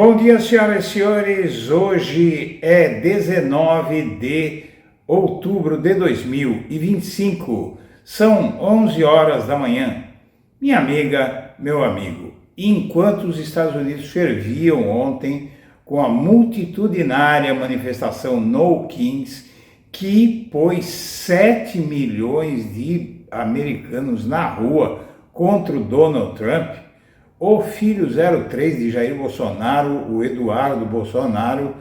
Bom dia, senhoras e senhores. Hoje é 19 de outubro de 2025. São 11 horas da manhã. Minha amiga, meu amigo, enquanto os Estados Unidos ferviam ontem com a multitudinária manifestação No Kings, que pôs 7 milhões de americanos na rua contra o Donald Trump, o filho 03 de Jair Bolsonaro, o Eduardo Bolsonaro,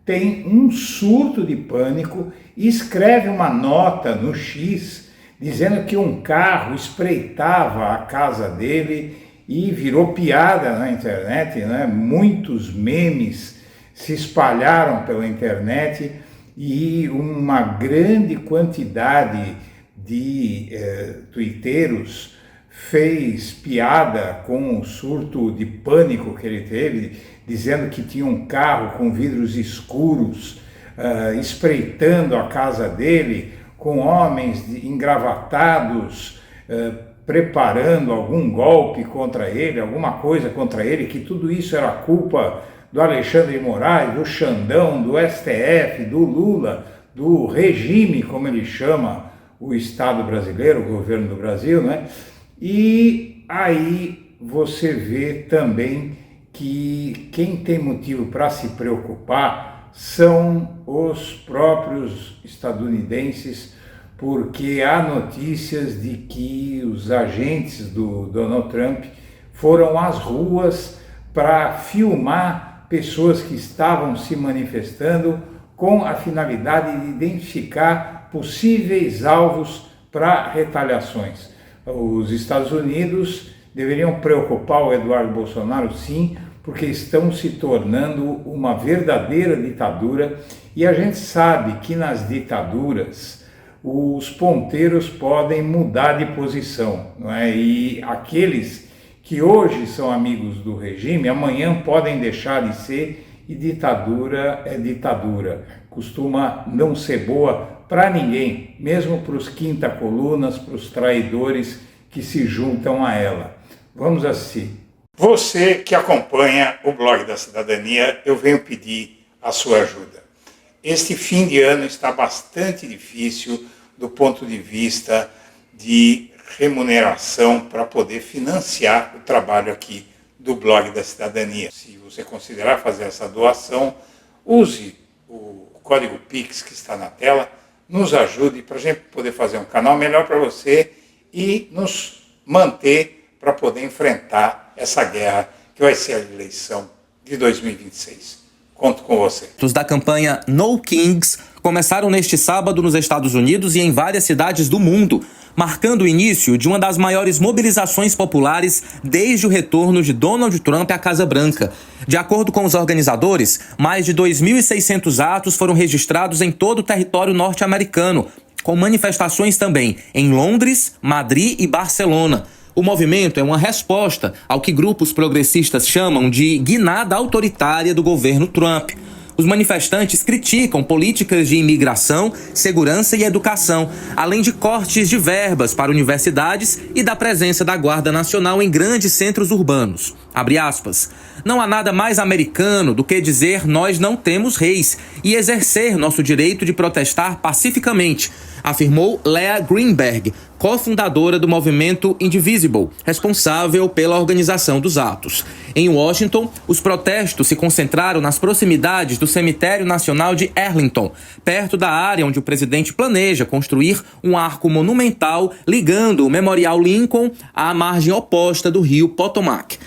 tem um surto de pânico e escreve uma nota no X dizendo que um carro espreitava a casa dele e virou piada na internet, né? Muitos memes se espalharam pela internet e uma grande quantidade de tuiteiros fez piada com o surto de pânico que ele teve, dizendo que tinha um carro com vidros escuros espreitando a casa dele, com homens engravatados preparando algum golpe contra ele, alguma coisa contra ele, que tudo isso era culpa do Alexandre de Moraes, do Xandão, do STF, do Lula, do regime, como ele chama o Estado brasileiro, o governo do Brasil, né? E aí você vê também que quem tem motivo para se preocupar são os próprios estadunidenses, porque há notícias de que os agentes do Donald Trump foram às ruas para filmar pessoas que estavam se manifestando com a finalidade de identificar possíveis alvos para retaliações. Os Estados Unidos deveriam preocupar o Eduardo Bolsonaro, sim, porque estão se tornando uma verdadeira ditadura e a gente sabe que nas ditaduras os ponteiros podem mudar de posição, não é? E aqueles que hoje são amigos do regime, amanhã podem deixar de ser, e ditadura é ditadura. Costuma não ser boa para ninguém, mesmo para os quinta-colunas, para os traidores que se juntam a ela. Vamos assistir. Você que acompanha o Blog da Cidadania, eu venho pedir a sua ajuda. Este fim de ano está bastante difícil do ponto de vista de remuneração para poder financiar o trabalho aqui do Blog da Cidadania. Se você considerar fazer essa doação, use o código Pix que está na tela, nos ajude para a gente poder fazer um canal melhor para você e nos manter para poder enfrentar essa guerra que vai ser a eleição de 2026. Conto com você. Os da campanha No Kings começaram neste sábado nos Estados Unidos e em várias cidades do mundo, marcando o início de uma das maiores mobilizações populares desde o retorno de Donald Trump à Casa Branca. De acordo com os organizadores, mais de 2.600 atos foram registrados em todo o território norte-americano, com manifestações também em Londres, Madrid e Barcelona. O movimento é uma resposta ao que grupos progressistas chamam de guinada autoritária do governo Trump. Os manifestantes criticam políticas de imigração, segurança e educação, além de cortes de verbas para universidades e da presença da Guarda Nacional em grandes centros urbanos. Abre aspas. Não há nada mais americano do que dizer nós não temos reis e exercer nosso direito de protestar pacificamente, afirmou Leah Greenberg, cofundadora do movimento Indivisible, responsável pela organização dos atos. Em Washington, os protestos se concentraram nas proximidades do Cemitério Nacional de Arlington, perto da área onde o presidente planeja construir um arco monumental ligando o Memorial Lincoln à margem oposta do rio Potomac.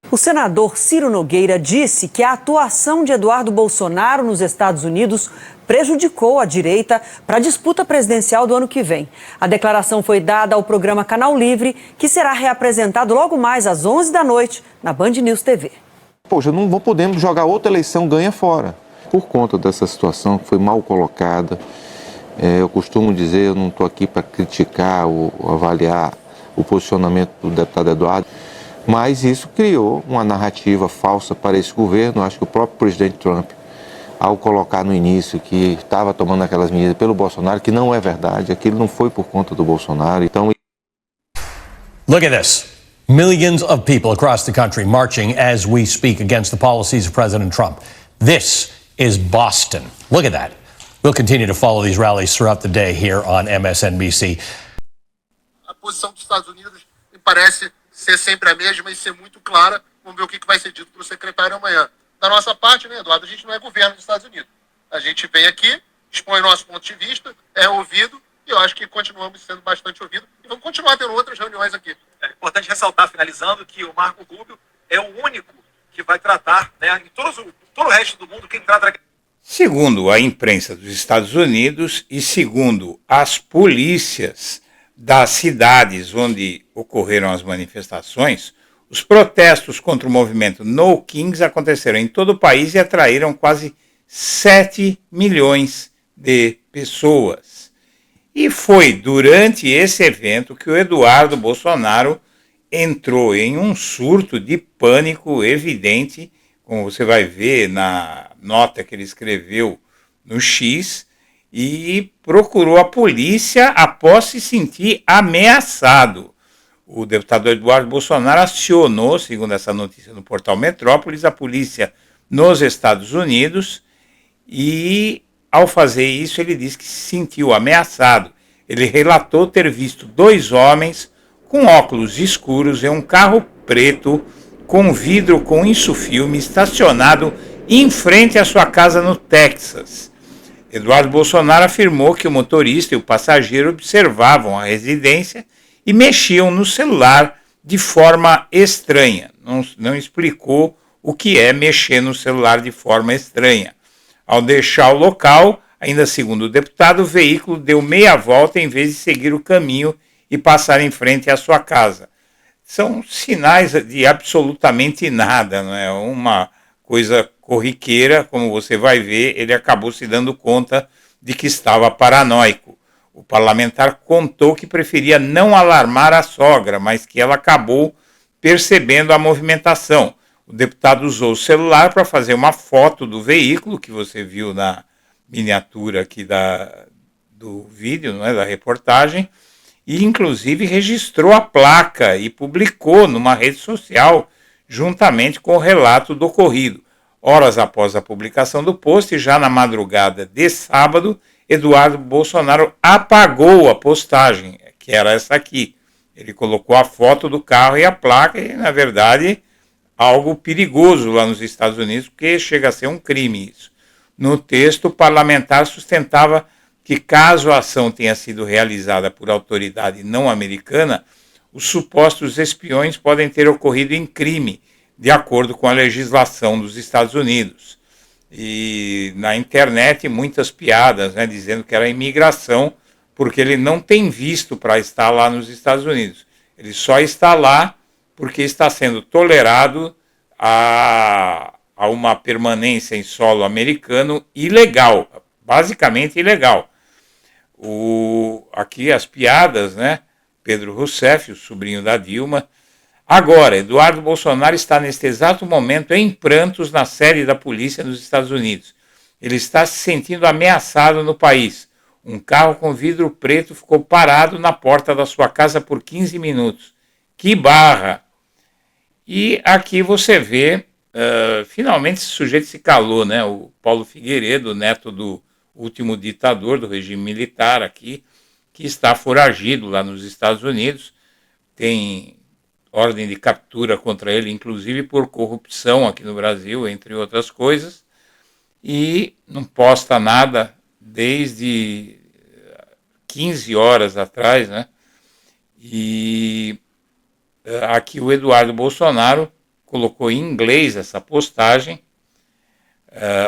O senador Ciro Nogueira disse que a atuação de Eduardo Bolsonaro nos Estados Unidos prejudicou a direita para a disputa presidencial do ano que vem. A declaração foi dada ao programa Canal Livre, que será reapresentado logo mais às 11 da noite na Band News TV. Poxa, não podemos jogar outra eleição ganha fora. Por conta dessa situação que foi mal colocada, eu costumo dizer, eu não estou aqui para criticar ou avaliar o posicionamento do deputado Eduardo, mas isso criou uma narrativa falsa para esse governo. Acho que o próprio presidente Trump, ao colocar no início que estava tomando aquelas medidas pelo Bolsonaro, que não é verdade, aquilo não foi por conta do Bolsonaro. Então, look at this. Millions of people across the country marching as we speak against the policies of President Trump. This is Boston. Look at that. We'll continue to follow these rallies throughout the day here on MSNBC. A posição dos Estados Unidos me parece ser sempre a mesma e ser muito clara. Vamos ver o que vai ser dito para o secretário amanhã. Da nossa parte, né, Eduardo, a gente não é governo dos Estados Unidos. A gente vem aqui, expõe nosso ponto de vista, é ouvido, e eu acho que continuamos sendo bastante ouvidos e vamos continuar tendo outras reuniões aqui. É importante ressaltar, finalizando, que o Marco Rubio é o único que vai tratar, né, em todo o resto do mundo, quem trata... Segundo a imprensa dos Estados Unidos e segundo as polícias das cidades onde ocorreram as manifestações, os protestos contra o movimento No Kings aconteceram em todo o país e atraíram quase 7 milhões de pessoas. E foi durante esse evento que o Eduardo Bolsonaro entrou em um surto de pânico evidente, como você vai ver na nota que ele escreveu no X, e procurou a polícia após se sentir ameaçado. O deputado Eduardo Bolsonaro acionou, segundo essa notícia no portal Metrópolis, a polícia nos Estados Unidos e, ao fazer isso, ele disse que se sentiu ameaçado. Ele relatou ter visto 2 homens com óculos escuros em um carro preto com vidro com insufilme estacionado em frente à sua casa no Texas. Eduardo Bolsonaro afirmou que o motorista e o passageiro observavam a residência e mexiam no celular de forma estranha. Não explicou o que é mexer no celular de forma estranha. Ao deixar o local, ainda segundo o deputado, o veículo deu meia volta em vez de seguir o caminho e passar em frente à sua casa. São sinais de absolutamente nada, não é? Uma coisa corriqueira, como você vai ver, ele acabou se dando conta de que estava paranoico. O parlamentar contou que preferia não alarmar a sogra, mas que ela acabou percebendo a movimentação. O deputado usou o celular para fazer uma foto do veículo, que você viu na miniatura aqui do vídeo, não é, da reportagem, e inclusive registrou a placa e publicou numa rede social, juntamente com o relato do ocorrido. Horas após a publicação do post, já na madrugada de sábado, Eduardo Bolsonaro apagou a postagem, que era essa aqui. Ele colocou a foto do carro e a placa, e na verdade, algo perigoso lá nos Estados Unidos, porque chega a ser um crime isso. No texto, o parlamentar sustentava que, caso a ação tenha sido realizada por autoridade não americana, os supostos espiões podem ter ocorrido em crime, de acordo com a legislação dos Estados Unidos. E na internet muitas piadas, né, dizendo que era imigração, porque ele não tem visto para estar lá nos Estados Unidos. Ele só está lá porque está sendo tolerado a uma permanência em solo americano ilegal, basicamente ilegal. Aqui as piadas, né? Pedro Rousseff, o sobrinho da Dilma. Agora, Eduardo Bolsonaro está neste exato momento em prantos na sede da polícia nos Estados Unidos. Ele está se sentindo ameaçado no país. Um carro com vidro preto ficou parado na porta da sua casa por 15 minutos. Que barra! E aqui você vê, finalmente esse sujeito se calou, né? O Paulo Figueiredo, neto do último ditador do regime militar aqui, que está foragido lá nos Estados Unidos, tem ordem de captura contra ele, inclusive por corrupção aqui no Brasil, entre outras coisas, e não posta nada desde 15 horas atrás, né? E aqui o Eduardo Bolsonaro colocou em inglês essa postagem.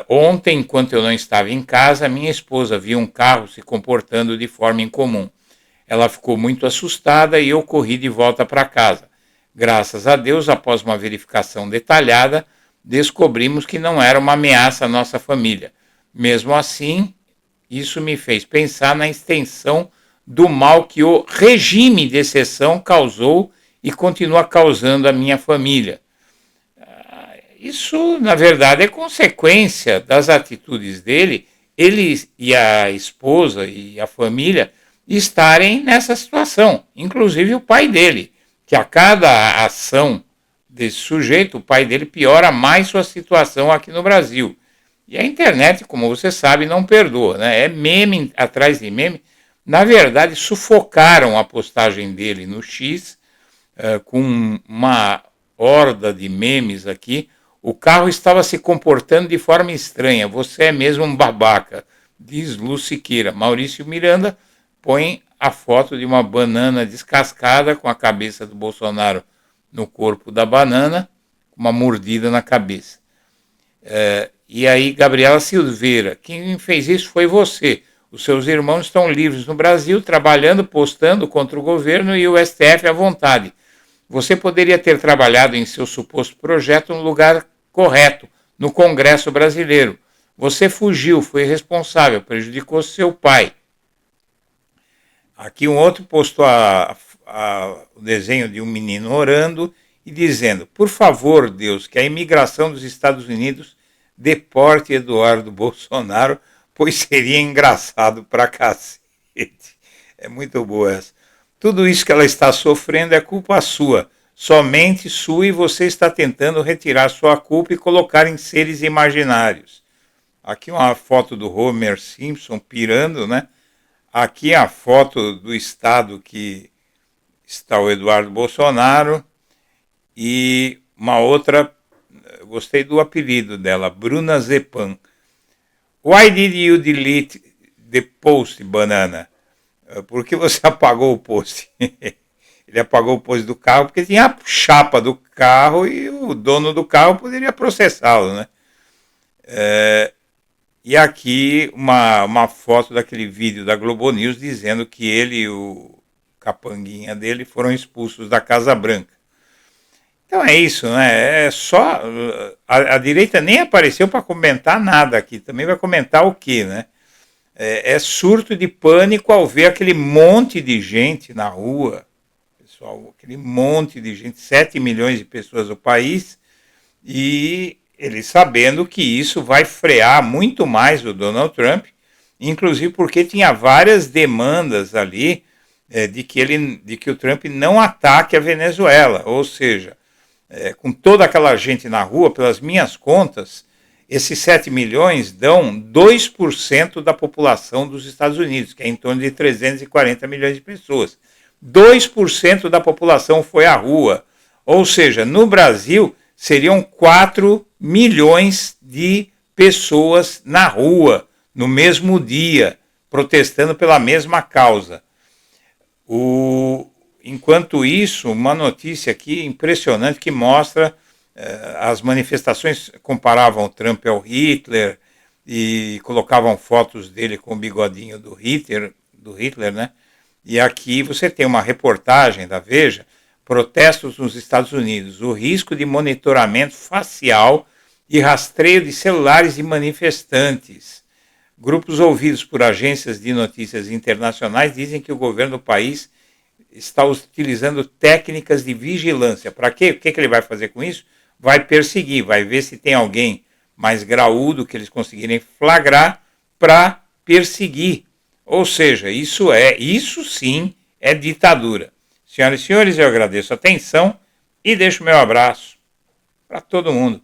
Ontem, enquanto eu não estava em casa, minha esposa viu um carro se comportando de forma incomum. Ela ficou muito assustada e eu corri de volta para casa. Graças a Deus, após uma verificação detalhada, descobrimos que não era uma ameaça à nossa família. Mesmo assim, isso me fez pensar na extensão do mal que o regime de exceção causou e continua causando à minha família. Isso, na verdade, é consequência das atitudes dele, ele e a esposa e a família estarem nessa situação, inclusive o pai dele, que a cada ação desse sujeito, o pai dele piora mais sua situação aqui no Brasil. E a internet, como você sabe, não perdoa, né? É meme atrás de meme. Na verdade, sufocaram a postagem dele no X, com uma horda de memes aqui. O carro estava se comportando de forma estranha. Você é mesmo um babaca, diz Lu Siqueira. Maurício Miranda põe a foto de uma banana descascada com a cabeça do Bolsonaro no corpo da banana, com uma mordida na cabeça. E aí, Gabriela Silveira, quem fez isso foi você. Os seus irmãos estão livres no Brasil, trabalhando, postando contra o governo e o STF à vontade. Você poderia ter trabalhado em seu suposto projeto no lugar correto, no Congresso brasileiro. Você fugiu, foi irresponsável, prejudicou seu pai. Aqui um outro postou o desenho de um menino orando e dizendo: por favor, Deus, que a imigração dos Estados Unidos deporte Eduardo Bolsonaro, pois seria engraçado pra cacete. É muito boa essa. Tudo isso que ela está sofrendo é culpa sua, somente sua, e você está tentando retirar sua culpa e colocar em seres imaginários. Aqui uma foto do Homer Simpson pirando, né? Aqui a foto do estado que está o Eduardo Bolsonaro e uma outra, gostei do apelido dela, Bruna Zepan. Why did you delete the post, banana? Por que você apagou o post? Ele apagou o post do carro porque tinha a chapa do carro e o dono do carro poderia processá-lo, né? E aqui uma foto daquele vídeo da Globo News dizendo que ele e o capanguinha dele foram expulsos da Casa Branca. Então é isso, né? É só a direita nem apareceu para comentar nada aqui. Também vai comentar o quê, né? É surto de pânico ao ver aquele monte de gente na rua, pessoal, aquele monte de gente, 7 milhões de pessoas no país, e eles sabendo que isso vai frear muito mais o Donald Trump, inclusive porque tinha várias demandas ali de que o Trump não ataque a Venezuela, ou seja, com toda aquela gente na rua, pelas minhas contas, esses 7 milhões dão 2% da população dos Estados Unidos, que é em torno de 340 milhões de pessoas. 2% da população foi à rua, ou seja, no Brasil seriam 4 milhões de pessoas na rua, no mesmo dia, protestando pela mesma causa. Enquanto isso, uma notícia aqui impressionante que mostra as manifestações, comparavam o Trump ao Hitler e colocavam fotos dele com o bigodinho do Hitler, né? E aqui você tem uma reportagem da Veja, protestos nos Estados Unidos, o risco de monitoramento facial e rastreio de celulares de manifestantes. Grupos ouvidos por agências de notícias internacionais dizem que o governo do país está utilizando técnicas de vigilância. Para quê? O que ele vai fazer com isso? Vai perseguir, vai ver se tem alguém mais graúdo que eles conseguirem flagrar para perseguir. Ou seja, isso sim é ditadura. Senhoras e senhores, eu agradeço a atenção e deixo meu abraço para todo mundo.